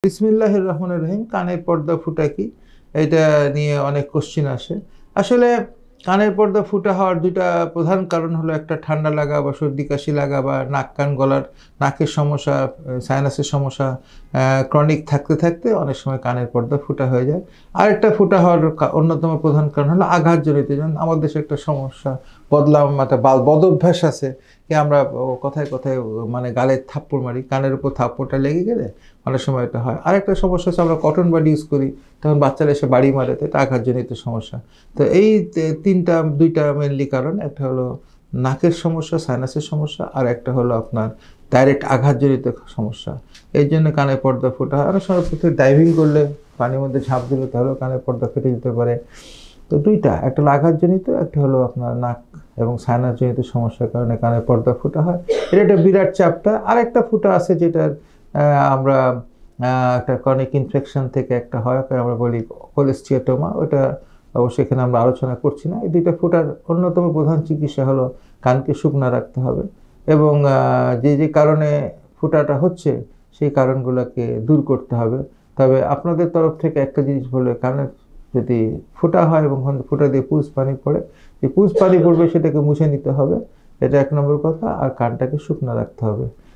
বিসমিল্লাহির রহমানির রহিম। কানের পর্দা ফুটা কি, এটা নিয়ে অনেক কোশ্চিন আসে। আসলে কানের পর্দা ফুটা হওয়ার দুইটা প্রধান কারণ হলো, একটা ঠান্ডা লাগা বা সর্দি কাশি লাগা বা নাক কান গলার নাকের সমস্যা, সাইনাসের সমস্যা ক্রনিক থাকতে থাকতে অনেক সময় কানের পর্দা ফুটা হয়ে যায়। আরেকটা ফুটা হওয়ার অন্যতম প্রধান কারণ হলো আঘাতজনিত। যেমন আমাদের দেশে একটা সমস্যা, বদ অভ্যাস আছে কি আমরা কথায় কথায় মানে গালে থাপ্পড় মারি, কানের উপর থাপ্পড়টা লেগে গেলে অনেক সময় এটা হয়। আরেকটা সমস্যা হচ্ছে আমরা কটন বাডি ইউজ করি, তখন বাচ্চারা এসে বাড়ি মারে, তো এটা আঘাতজনিত সমস্যা। তো এই দুইটা মেনলি কারণ, একটা হলো নাকের সমস্যা, সাইনাসের সমস্যা, আর একটা হলো আপনার ডাইরেক্ট আঘাতজনিত সমস্যা। এই জন্য কানের পর্দা ফোটা হয়। অনেক সময় প্রত্যেক ডাইভিং করলে, পানির মধ্যে ঝাঁপ দিলে, তাহলেও কানের পর্দা ফেটে যেতে পারে। তো দুইটা, একটা হলো আঘাতজনিত, একটা হলো আপনার নাক এবং সাইনাসজনিত সমস্যার কারণে কানের পর্দা ফুটা হয়। এটা একটা বিরাট চ্যাপ্টার। আরেকটা ফুটা আছে যেটার আমরা একটা ক্রনিক ইনফেকশন থেকে একটা হয়, আমরা বলি কোলেস্টিয়াটোমা। ওটা অবশ্যই এখানে আমরা আলোচনা করছি না। এই দুইটা ফুটার অন্যতম প্রধান চিকিৎসা হলো কানকে শুকনো রাখতে হবে, এবং যে যে কারণে ফুটাটা হচ্ছে সেই কারণগুলোকে দূর করতে হবে। তবে আপনাদের তরফ থেকে একটা জিনিস বলে, কানের যদি ফুটা হয় এবং ফুটা দিয়ে পুজ পানি পড়ে, যে পুজ পানি পড়বে সেটাকে মুছে নিতে হবে, এটা এক নম্বর কথা। আর কানটাকে শুকনো রাখতে হবে।